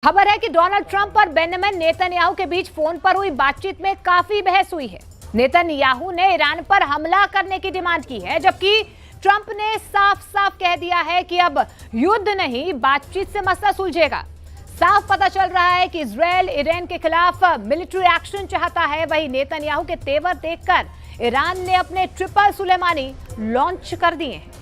खबर है कि डोनाल्ड ट्रंप और बेंजामिन नेतन्याहू के बीच फोन पर हुई बातचीत में काफी बहस हुई है। नेतन्याहू ने ईरान पर हमला करने की डिमांड की है, जबकि ट्रंप ने साफ साफ कह दिया है कि अब युद्ध नहीं, बातचीत से मसला सुलझेगा। साफ पता चल रहा है कि इजरायल ईरान के खिलाफ मिलिट्री एक्शन चाहता है। वहीं नेतन्याहू के तेवर देखकर ईरान ने अपने ट्रिपल सुलेमानी लॉन्च कर दिए हैं।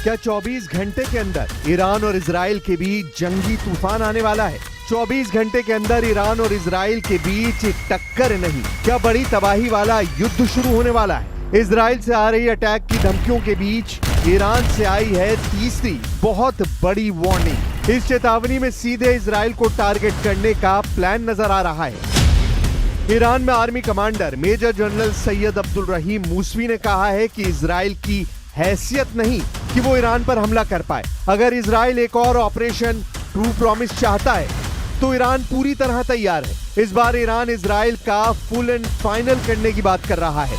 क्या 24 घंटे के अंदर ईरान और इजराइल के बीच जंगी तूफान आने वाला है? 24 घंटे के अंदर ईरान और इजराइल के बीच एक टक्कर नहीं, क्या बड़ी तबाही वाला युद्ध शुरू होने वाला है? इजराइल से आ रही अटैक की धमकियों के बीच ईरान से आई है तीसरी बहुत बड़ी वार्निंग। इस चेतावनी में सीधे इजराइल को टारगेट करने का प्लान नजर आ रहा है। ईरान में army commander major general Sayyed Abdul Rahim Mousavi ने कहा है कि इजराइल की हैसियत नहीं कि वो ईरान पर हमला कर पाए। अगर इजराइल एक और ऑपरेशन ट्रू प्रॉमिस चाहता है तो ईरान पूरी तरह तैयार है। इस बार ईरान इजराइल का फुल एंड फाइनल करने की बात कर रहा है।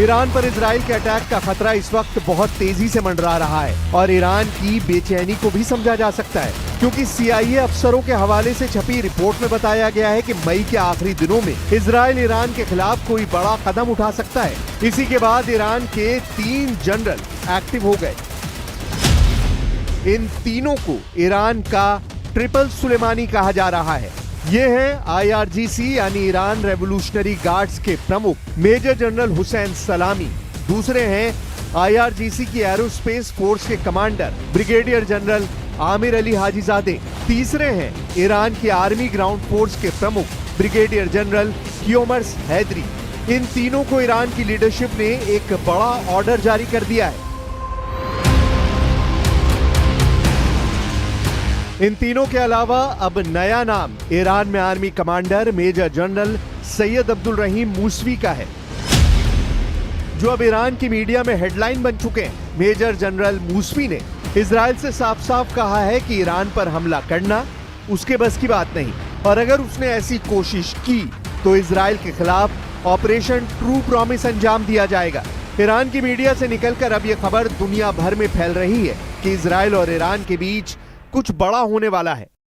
ईरान पर इजराइल के अटैक का खतरा इस वक्त बहुत तेजी से मंडरा रहा है और ईरान की बेचैनी को भी समझा जा सकता है, क्योंकि CIA अफसरों के हवाले से छपी रिपोर्ट में बताया गया है कि मई के आखिरी दिनों में इजराइल ईरान के खिलाफ कोई बड़ा कदम उठा सकता है। इसी के बाद ईरान के 3 जनरल एक्टिव हो गए। इन तीनों को ईरान का ट्रिपल सुलेमानी कहा जा रहा है। ये हैं IRGC यानी ईरान रेवोल्यूशनरी गार्ड्स के प्रमुख मेजर जनरल हुसैन सलामी। दूसरे हैं IRGC की एरोस्पेस फोर्स के commander brigadier general Amir Ali Hajizadeh. तीसरे हैं ईरान की आर्मी ग्राउंड फोर्स के प्रमुख ब्रिगेडियर जनरल कियोमर्स हैदरी। इन तीनों को ईरान की लीडरशिप ने एक बड़ा ऑर्डर जारी कर दिया है। इन तीनों के अलावा अब नया नाम ईरान में army commander major general Sayyed Abdul Rahim Mousavi का है, जो अब ईरान की मीडिया में हेडलाइन बन चुके हैं। मेजर जनरल मूसवी ने इजराइल से साफ साफ कहा है कि ईरान पर हमला करना उसके बस की बात नहीं, और अगर उसने ऐसी कोशिश की तो इजराइल के खिलाफ ऑपरेशन ट्रू प्रॉमिस अंजाम दिया जाएगा। ईरान की मीडिया से निकलकर अब यह खबर दुनिया भर में फैल रही है कि इजराइल और ईरान के बीच कुछ बड़ा होने वाला है।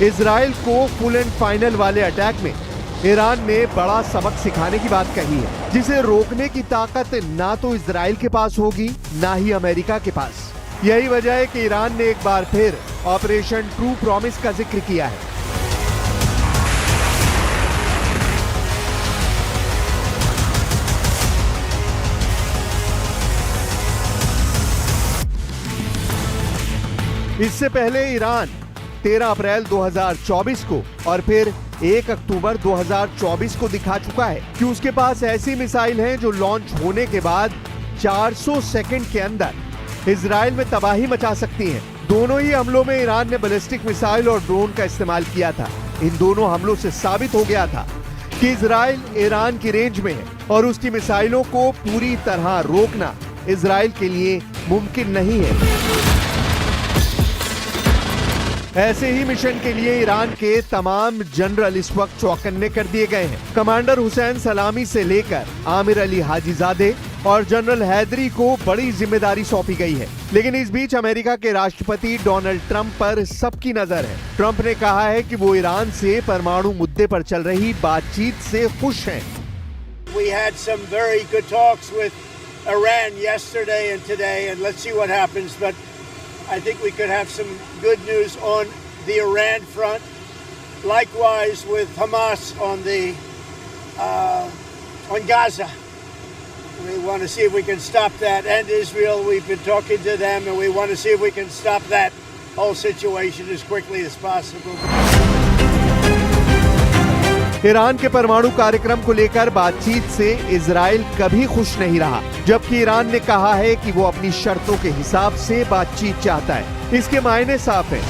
इजराइल को फुल एंड फाइनल वाले अटैक में ईरान ने बड़ा सबक सिखाने की बात कही है, जिसे रोकने की ताकत ना तो इजराइल के पास होगी ना ही अमेरिका के पास। यही वजह है कि ईरान ने एक बार फिर ऑपरेशन ट्रू प्रॉमिस का जिक्र किया है। इससे पहले ईरान 13 अप्रैल 2024 को और फिर 1 अक्टूबर 2024 को दिखा चुका है कि उसके पास ऐसी मिसाइल हैं जो लॉन्च होने के बाद 400 सेकंड के अंदर इजराइल में तबाही मचा सकती हैं। दोनों ही हमलों में ईरान ने बैलिस्टिक मिसाइल और ड्रोन का इस्तेमाल किया था। इन दोनों हमलों से साबित हो गया था कि इजराइल ईरान की रेंज में है और उसकी मिसाइलों को पूरी तरह रोकना इजराइल के लिए मुमकिन नहीं है। ऐसे ही मिशन के लिए ईरान के तमाम जनरल इस वक्त चौकन्ने कर दिए गए हैं। कमांडर हुसैन सलामी से लेकर आमिर अली हाजीजादे और जनरल हैदरी को बड़ी जिम्मेदारी सौंपी गई है। लेकिन इस बीच अमेरिका के राष्ट्रपति डोनाल्ड ट्रंप पर सबकी नजर है। ट्रंप ने कहा है कि वो ईरान से परमाणु मुद्दे पर चल रही बातचीत से खुश हैं। We had some very good talks with Iran yesterday and today, and let's see what happens. But I think we could have some good news on the Iran front. Likewise with Hamas on Gaza. We want to see if we can stop that. And Israel, we've been talking to them, and we want to see if we can stop that whole situation as quickly as possible. Iran के परमाणु कार्यक्रम को लेकर बातचीत से Israel कभी खुश नहीं रहा, जबकि ईरान ने कहा है कि वो अपनी शर्तों के हिसाब से बातचीत चाहता है। इसके मायने साफ हैं।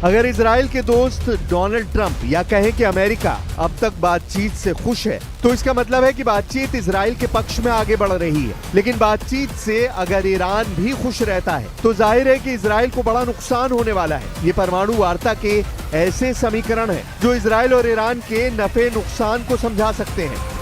अगर इजराइल के दोस्त डोनाल्ड ट्रंप या कहें कि अमेरिका अब तक बातचीत से खुश है, तो इसका मतलब है कि बातचीत इजराइल के पक्ष में आगे बढ़ रही है। लेकिन बातचीत से अगर ईरान भी खुश रहता है तो जाहिर है कि इजराइल को बड़ा नुकसान होने वाला है। ये परमाणु वार्ता के ऐसे समीकरण हैं जो इजराइल और ईरान के नफे नुकसान को समझा सकते हैं।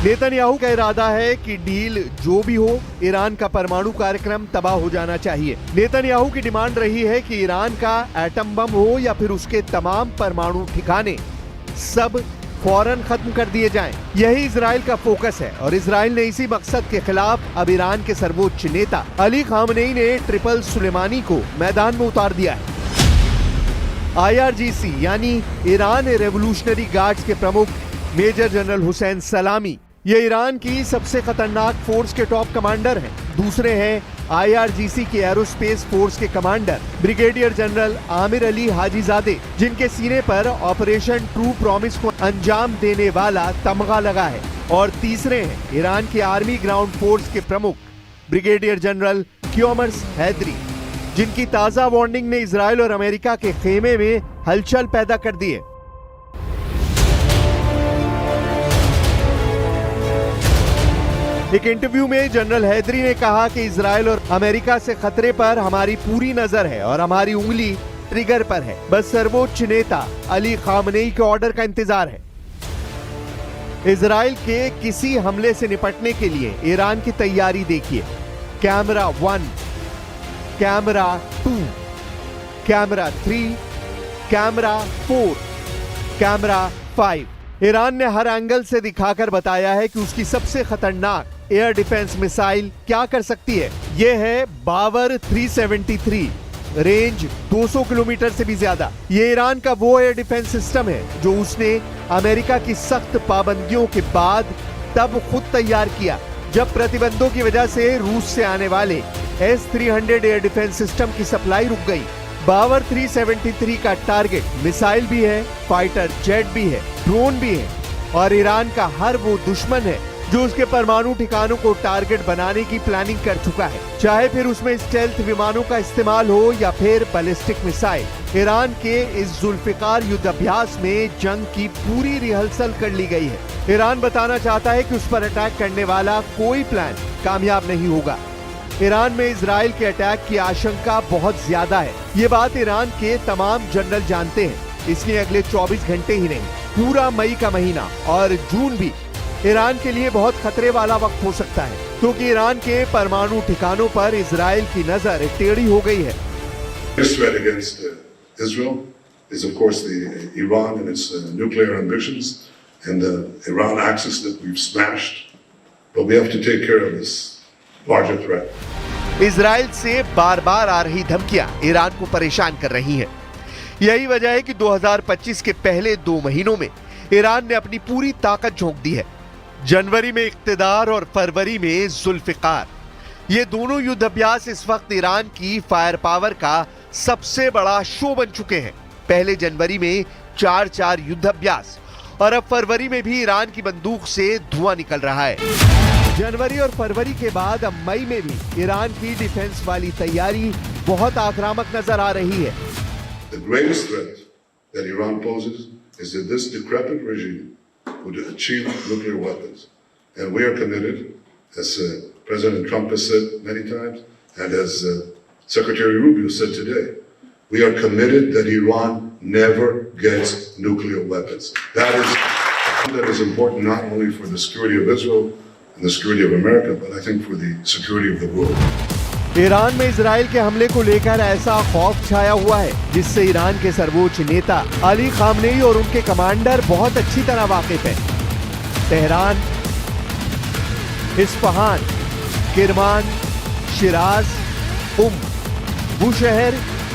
नेतन्याहू का इरादा है कि डील जो भी हो, ईरान का परमाणु कार्यक्रम तबाह हो जाना चाहिए। नेतन्याहू की डिमांड रही है कि ईरान का एटम बम हो या फिर उसके तमाम परमाणु ठिकाने सब फौरन खत्म कर दिए जाएं। यही इजराइल का फोकस है और इजराइल ने इसी मकसद के खिलाफ अब ईरान के सर्वोच्च नेता अली खामनेई ने ट्रिपल सुलेमानी को मैदान में उतार दिया है। IRGC यानी ईरान रेवोल्यूशनरी गार्ड्स के प्रमुख मेजर जनरल हुसैन सलामी ये ईरान की सबसे खतरनाक फोर्स के टॉप कमांडर हैं। दूसरे हैं IRGC के एरोस्पेस फोर्स के commander brigadier general Amir Ali Hajizadeh, जिनके सीने पर ऑपरेशन ट्रू प्रॉमिस को अंजाम देने वाला तमगा लगा है। और तीसरे हैं ईरान की आर्मी ग्राउंड फोर्स के प्रमुख ब्रिगेडियर जनरल क्योमर्स हैदरी, जिनकी ताजा वार्निंग ने इजराइल और अमेरिका के खेमे में हलचल पैदा कर दी है। एक इंटरव्यू में जनरल हैदरी ने कहा कि इजराइल और अमेरिका से खतरे पर हमारी पूरी नजर है और हमारी उंगली ट्रिगर पर है। बस सर्वोच्च नेता अली खामनेई के ऑर्डर का इंतजार है। इजराइल के किसी हमले से निपटने के लिए ईरान की तैयारी देखिए। Camera 1, camera 2, camera 3, camera 4, camera 5। Iran ने हर एंगल से दिखाकर बताया है कि उसकी सबसे खतरनाक एयर डिफेंस मिसाइल क्या कर सकती है। यह है बावर 373, रेंज 200 किलोमीटर से भी ज्यादा। ये ईरान का वो एयर डिफेंस सिस्टम है जो उसने अमेरिका की सख्त पाबंदियों के बाद तब खुद तैयार किया, जब प्रतिबंधों की वजह से रूस से आने वाले S-300 एयर डिफेंस सिस्टम की सप्लाई रुक गई। बावर 373 का टारगेट मिसाइल भी है, फाइटर जेट भी है, ड्रोन भी है और ईरान का हर वो दुश्मन है जो उसके परमाणु ठिकानों को टारगेट बनाने की प्लानिंग कर चुका है, चाहे फिर उसमें स्टेल्थ विमानों का इस्तेमाल हो या फिर बैलिस्टिक मिसाइल। ईरान के इस जुल्फिकार युद्ध अभ्यास में जंग की पूरी रिहर्सल कर ली गई है। ईरान बताना चाहता है कि उस पर अटैक करने वाला कोई प्लान कामयाब नहीं होगा। ईरान में इजराइल के अटैक की आशंका बहुत ज्यादा है। ये बात ईरान के तमाम जनरल जानते हैं। इसलिए अगले 24 घंटे ही नहीं, पूरा मई का महीना और जून भी ईरान के लिए बहुत खतरे वाला वक्त हो सकता है, क्योंकि ईरान के परमाणु ठिकानों पर इजराइल की नजर टेढ़ी हो गई है। This threat against Israel is of course the Iran and its nuclear ambitions and the Iran axis that we've smashed, but we have to take care of this larger threat. Israel से बार बार आ रही धमकियां Iran को परेशान कर रही हैं। यही वजह है कि 2025 के पहले 2 महीनों में ईरान ने अपनी पूरी ताकत झोंक दी है। जनवरी में इक्तदार और फरवरी में जुल्फिकार, ये दोनों युद्ध अभ्यास इस वक्त ईरान की फायर पावर का सबसे बड़ा शो बन चुके हैं। पहले जनवरी में 4 युद्ध अभ्यास और अब फरवरी में भी ईरान की बंदूक से धुआं निकल रहा है। जनवरी और फरवरी के बाद अब मई में भी ईरान की डिफेंस वाली तैयारी बहुत आक्रामक नजर आ रही है। The greatest threat that Iran poses is that this decrepit regime would achieve nuclear weapons. And we are committed, as President Trump has said many times, and as Secretary Rubio said today, we are committed that Iran never gets nuclear weapons. That is important not only for the security of Israel and the security of America, but I think for the security of the world. Iran में Israel के हमले को लेकर ऐसा खौफ छाया हुआ है जिससे ईरान के सर्वोच्च नेता अली खामनेई और उनके कमांडर बहुत अच्छी तरह वाकिफ हैं। Tehran, Isfahan, Kirman, Siraj, Bushahr,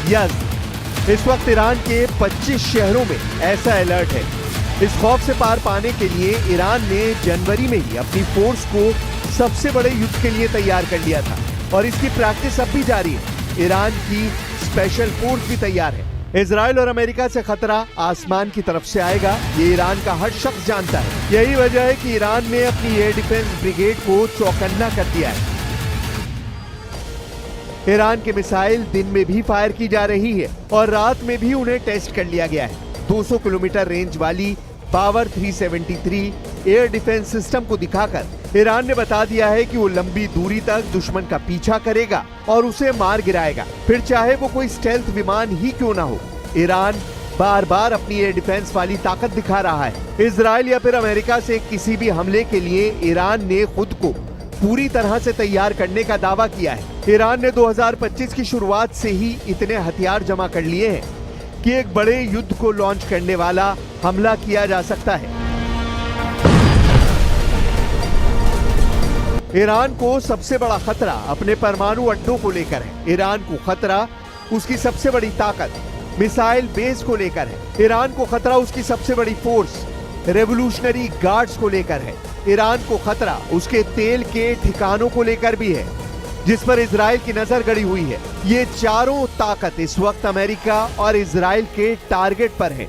Yazd, इस वक्त ईरान के 25 शहरों में ऐसा अलर्ट है। इस खौफ से पार पाने के लिए ईरान ने जनवरी में ही अपनी फोर्स को सबसे बड़े युद्ध के लिए तैयार कर लिया था और इसकी प्रैक्टिस अब भी जारी है। ईरान की स्पेशल फोर्स भी तैयार है। इजराइल और अमेरिका से खतरा आसमान की तरफ से आएगा, ये ईरान का हर शख्स जानता है। यही वजह है कि ईरान ने अपनी एयर डिफेंस ब्रिगेड को चौकन्ना कर दिया है। ईरान के मिसाइल दिन में भी फायर की जा रही है और रात में भी उन्हें टेस्ट कर लिया गया है। 200 किलोमीटर रेंज वाली पावर 373 एयर डिफेंस सिस्टम को दिखाकर ईरान ने बता दिया है कि वो लंबी दूरी तक दुश्मन का पीछा करेगा और उसे मार गिराएगा, फिर चाहे वो कोई स्टेल्थ विमान ही क्यों ना हो। ईरान बार बार अपनी एयर डिफेंस वाली ताकत दिखा रहा है। इजराइल या फिर अमेरिका से किसी भी हमले के लिए ईरान ने खुद को पूरी तरह से तैयार करने का दावा किया है। ईरान ने 2025 की शुरुआत से ही इतने हथियार जमा कर लिए हैं कि एक बड़े युद्ध को लॉन्च करने वाला हमला किया जा सकता है। ईरान को सबसे बड़ा खतरा अपने परमाणु अड्डों को लेकर है। ईरान को खतरा उसकी सबसे बड़ी ताकत मिसाइल बेस को लेकर है। ईरान को खतरा उसकी सबसे बड़ी फोर्स रेवोल्यूशनरी गार्ड्स को लेकर है। ईरान को खतरा उसके तेल के ठिकानों को लेकर भी है, जिस पर इजराइल की नजर गड़ी हुई है। ये चारों ताकत इस वक्त अमेरिका और इजराइल के टारगेट पर है।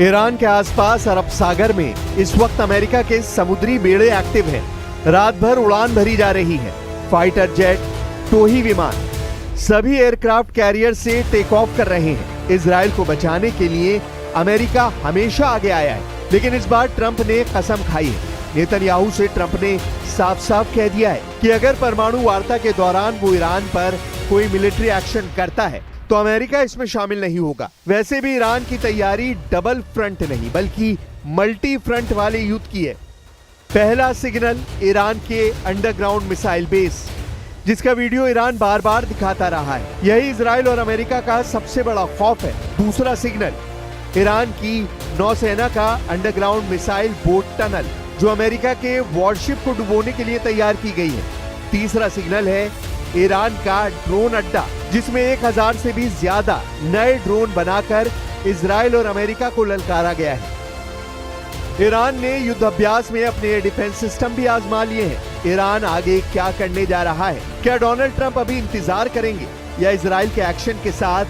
ईरान के आसपास अरब सागर में इस वक्त अमेरिका के समुद्री बेड़े एक्टिव हैं। रात भर उड़ान भरी जा रही है। फाइटर जेट, टोही विमान, सभी एयरक्राफ्ट कैरियर से टेक ऑफ कर रहे हैं। इजराइल को बचाने के लिए अमेरिका हमेशा आगे आया है, लेकिन इस बार ट्रंप ने कसम खाई है। नेतन्याहू से ट्रंप ने साफ साफ कह दिया है कि अगर परमाणु वार्ता के दौरान वो ईरान पर कोई मिलिट्री एक्शन करता है तो अमेरिका इसमें शामिल नहीं होगा। वैसे भी ईरान की तैयारी डबल फ्रंट नहीं बल्कि मल्टी फ्रंट वाले युद्ध की है। पहला सिग्नल ईरान के अंडरग्राउंड मिसाइल बेस, जिसका वीडियो ईरान बार बार दिखाता रहा है। यही इजराइल और अमेरिका का सबसे बड़ा खौफ है। दूसरा सिग्नल ईरान की नौसेना का अंडरग्राउंड मिसाइल बोट टनल, जो अमेरिका के वॉरशिप को डुबोने के लिए तैयार की गई है। तीसरा सिग्नल है ईरान का ड्रोन अड्डा, जिसमें 1000 से भी ज्यादा नए ड्रोन बनाकर इजराइल और अमेरिका को ललकारा गया है। ईरान ने युद्ध अभ्यास में अपने एयर डिफेंस सिस्टम भी आजमा लिए हैं। ईरान आगे क्या करने जा रहा है? क्या डोनाल्ड ट्रंप अभी इंतजार करेंगे या इजराइल के एक्शन के साथ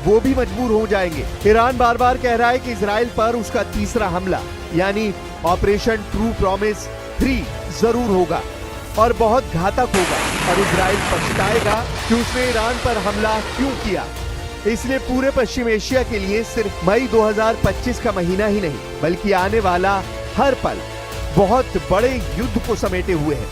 वो भी मजबूर हो जाएंगे? ईरान बार बार कह रहा है कि इजराइल पर उसका तीसरा हमला यानी ऑपरेशन ट्रू प्रॉमिस 3 जरूर होगा और बहुत घातक होगा और इजराइल पछताएगा कि उसने ईरान पर हमला क्यों किया। इसलिए पूरे पश्चिम एशिया के लिए सिर्फ मई 2025 का महीना ही नहीं बल्कि आने वाला हर पल बहुत बड़े युद्ध को समेटे हुए है।